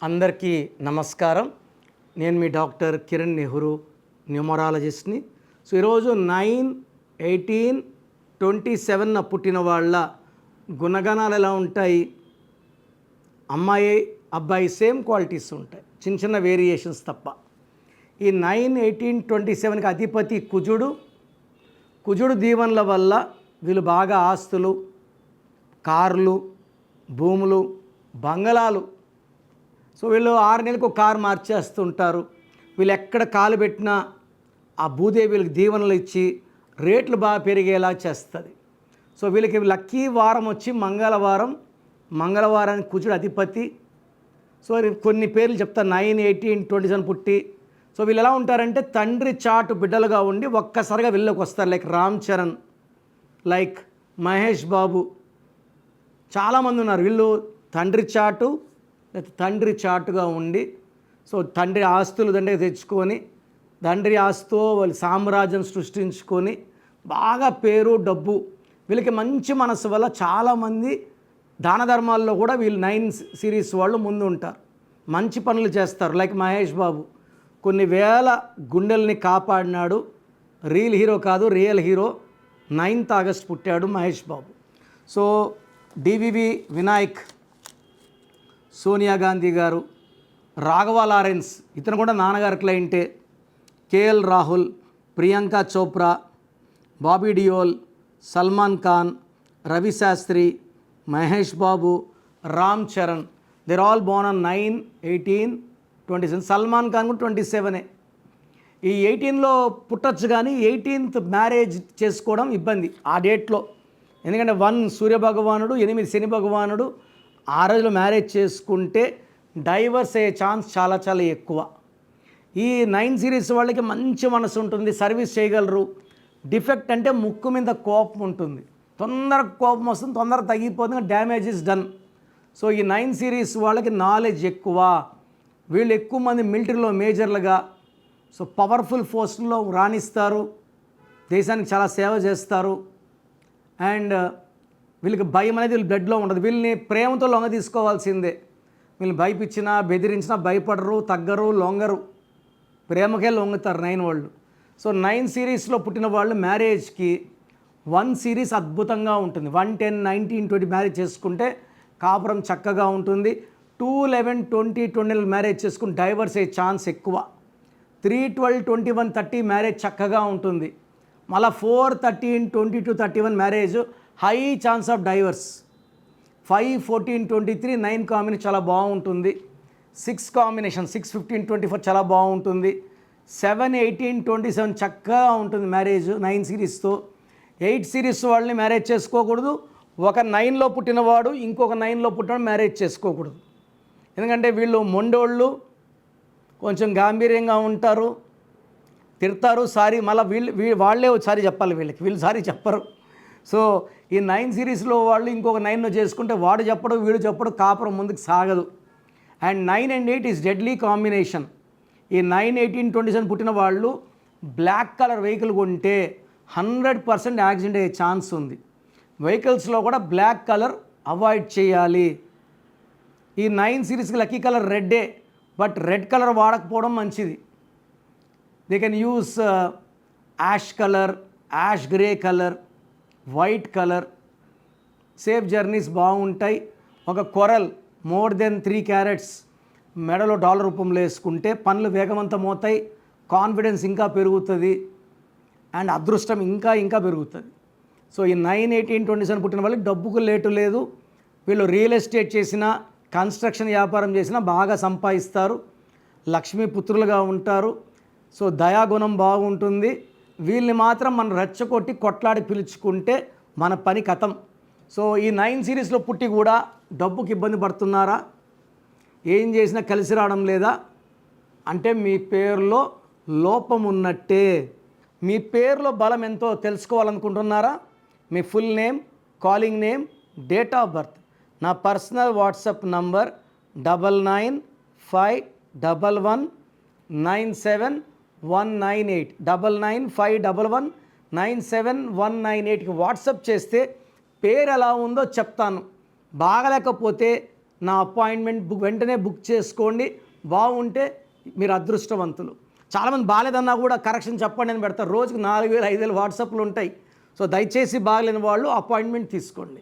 అందరికీ నమస్కారం. నేను మీ డాక్టర్ కిరణ్ నెహ్రూ, న్యూమరాలజిస్ట్ని. సో ఈరోజు 9/18/27 పుట్టిన వాళ్ళ గుణగణాలు ఎలా ఉంటాయి? అమ్మాయి అబ్బాయి సేమ్ క్వాలిటీస్ ఉంటాయి, చిన్న చిన్న వేరియేషన్స్ తప్ప. ఈ 9/18/27కి అధిపతి కుజుడు దీవెనల వల్ల వీళ్ళు బాగా ఆస్తులు, కార్లు, భూములు, బంగళాలు. సో వీళ్ళు 6 నెలలకు ఒక కారు మార్చేస్తుంటారు. వీళ్ళు ఎక్కడ కాలు పెట్టినా ఆ భూదేవి వీళ్ళకి దీవెనలు ఇచ్చి రేట్లు బాగా పెరిగేలా చేస్తుంది. సో వీళ్ళకి లక్కీ వారం వచ్చి మంగళవారానికి కుజుడు అధిపతి. సో కొన్ని పేర్లు చెప్తాను. 9/18/27 పుట్టి సో వీళ్ళు ఎలా ఉంటారంటే తండ్రి చాటు బిడ్డలుగా ఉండి ఒక్కసారిగా వీళ్ళకి వస్తారు. లైక్ రామ్ చరణ్, లైక్ మహేష్ బాబు, చాలామంది ఉన్నారు. వీళ్ళు తండ్రి చాటుగా ఉండి సో తండ్రి ఆస్తులు దండగా తెచ్చుకొని తండ్రి ఆస్తితో వాళ్ళు సామ్రాజ్యం సృష్టించుకొని బాగా పేరు డబ్బు. వీళ్ళకి మంచి మనసు వల్ల చాలామంది దాన ధర్మాల్లో కూడా వీళ్ళు 9 సిరీస్ వాళ్ళు ముందు ఉంటారు, మంచి పనులు చేస్తారు. లైక్ మహేష్ బాబు కొన్ని వేల గుండెల్ని కాపాడినాడు. రియల్ హీరో కాదు, రియల్ హీరో. 9th ఆగస్ట్ పుట్టాడు మహేష్ బాబు. సో డివివి వినాయక్, సోనియా గాంధీ గారు, రాఘవ లారెన్స్, ఇతను కూడా నాన్నగారి క్లయింటే. KL Rahul, Priyanka Chopra, Bobby Deol, Salman Khan, Ravi Shastri, Mahesh Babu, Ram Charan, there all born on 9/18/27. Salman Khan కూడా 27. ఈ 18లో పుట్టచ్చు, కానీ 18th మ్యారేజ్ చేసుకోవడం ఇబ్బంది ఆ డేట్లో. ఎందుకంటే 1 సూర్యభగవానుడు, 8 శని భగవానుడు. ఆ రోజులో మ్యారేజ్ చేసుకుంటే డైవర్స్ అయ్యే ఛాన్స్ చాలా చాలా ఎక్కువ. ఈ 9 సిరీస్ వాళ్ళకి మంచి మనసు ఉంటుంది, సర్వీస్ చేయగలరు. డిఫెక్ట్ అంటే ముక్కు మీద కోపం ఉంటుంది, తొందరగా కోపం వస్తుంది, తొందరగా తగ్గిపోతుంది, డ్యామేజ్ ఇస్ డన్. సో ఈ 9 సిరీస్ వాళ్ళకి నాలెడ్జ్ ఎక్కువ. వీళ్ళు ఎక్కువ మంది మిలిటరీలో మేజర్లుగా సో పవర్ఫుల్ పోస్టుల్లో రాణిస్తారు, దేశానికి చాలా సేవ చేస్తారు. అండ్ వీళ్ళకి భయం అనేది వీళ్ళ బ్లడ్లో ఉండదు. వీళ్ళని ప్రేమతో లొంగ తీసుకోవాల్సిందే. వీళ్ళని భయపించినా బెదిరించినా భయపడరు, తగ్గరు, లొంగరు, ప్రేమకే లొంగుతారు 9 వాళ్ళు. సో 9 సిరీస్లో పుట్టిన వాళ్ళు మ్యారేజ్కి 1 సిరీస్ అద్భుతంగా ఉంటుంది. 1, 10, 19, 20 మ్యారేజ్ చేసుకుంటే కాపురం చక్కగా ఉంటుంది. 2, 11, 20, 20 మ్యారేజ్ చేసుకుని డైవర్స్ అయ్యే ఛాన్స్ ఎక్కువ. 3, 12, 21, 30 మ్యారేజ్ చక్కగా ఉంటుంది. మళ్ళీ 4, 13, 22, 31 marriage high chance of divorce. 5, 14, 23, 9 combination చాలా బాగుంటుంది. 6 కాంబినేషన్ 6, 15, 24 చాలా బాగుంటుంది. 7, 18, 27 చక్కగా ఉంటుంది మ్యారేజ్ 9 సిరీస్తో. 8 సిరీస్ వాళ్ళని మ్యారేజ్ చేసుకోకూడదు. ఒక 9లో పుట్టినవాడు ఇంకొక 9లో పుట్టిన మ్యారేజ్ చేసుకోకూడదు. ఎందుకంటే వీళ్ళు మొండోళ్ళు, కొంచెం గాంభీర్యంగా ఉంటారు, తిడతారు, సారీ మళ్ళీ వాళ్ళే సారీ చెప్పాలి వీళ్ళు సారీ చెప్పరు. సో ఈ 9 సిరీస్లో వాళ్ళు ఇంకొక 9ను చేసుకుంటే వాడు చెప్పడు, వీడు చెప్పడు, కాపురం ముందుకు సాగదు. And 9 and 8 is deadly combination. ఈ 9/18/27 పుట్టిన వాళ్ళు బ్లాక్ కలర్ వెహికల్ కొంటే 100% యాక్సిడెంట్ అయ్యే ఛాన్స్ ఉంది. వెహికల్స్లో కూడా బ్లాక్ కలర్ అవాయిడ్ చేయాలి. ఈ 9 సిరీస్కి లక్కీ కలర్ రెడ్డే, బట్ రెడ్ కలర్ వాడకపోవడం మంచిది. They can use ash colour, ash grey colour, white colour. Safe journeys బాగుంటాయి. ఒక కొరల్ మోర్ దెన్ 3 క్యారెట్స్ మెడలో డాలర్ రూపంలో వేసుకుంటే పనులు వేగవంతమవుతాయి, కాన్ఫిడెన్స్ ఇంకా పెరుగుతుంది, అండ్ అదృష్టం ఇంకా పెరుగుతుంది. సో ఈ 9/18/27 పుట్టిన వాళ్ళకి డబ్బుకు లేటు లేదు. వీళ్ళు రియల్ ఎస్టేట్ చేసినా, కన్స్ట్రక్షన్ వ్యాపారం చేసినా బాగా సంపాదిస్తారు, లక్ష్మీ పుత్రులుగా ఉంటారు. సో దయాగుణం బాగుంటుంది. వీళ్ళని మాత్రం మనం రెచ్చగొట్టి కొట్లాడి పిలుచుకుంటే మన పని కథం. సో ఈ 9 సిరీస్లో పుట్టి కూడా డబ్బుకి ఇబ్బంది పడుతున్నారా? ఏం చేసినా కలిసి రావడం లేదా అంటే మీ పేరులో లోపం ఉన్నట్టే. మీ పేరులో బలం ఎంతో తెలుసుకోవాలనుకుంటున్నారా? మీ full name, calling name, date of birth. నా పర్సనల్ వాట్సాప్ నంబర్ 9951197198 9951197198కి వాట్సాప్ చేస్తే పేరు ఎలా ఉందో చెప్తాను. బాగలేకపోతే నా అపాయింట్మెంట్ వెంటనే బుక్ చేసుకోండి. బాగుంటే మీరు అదృష్టవంతులు. చాలామంది బాగాలేదన్నా కూడా కరెక్షన్ చెప్పండి అని పెడతారు. రోజుకు 4000 5000 వాట్సాప్లు ఉంటాయి. సో దయచేసి బాగలేని వాళ్ళు అపాయింట్మెంట్ తీసుకోండి.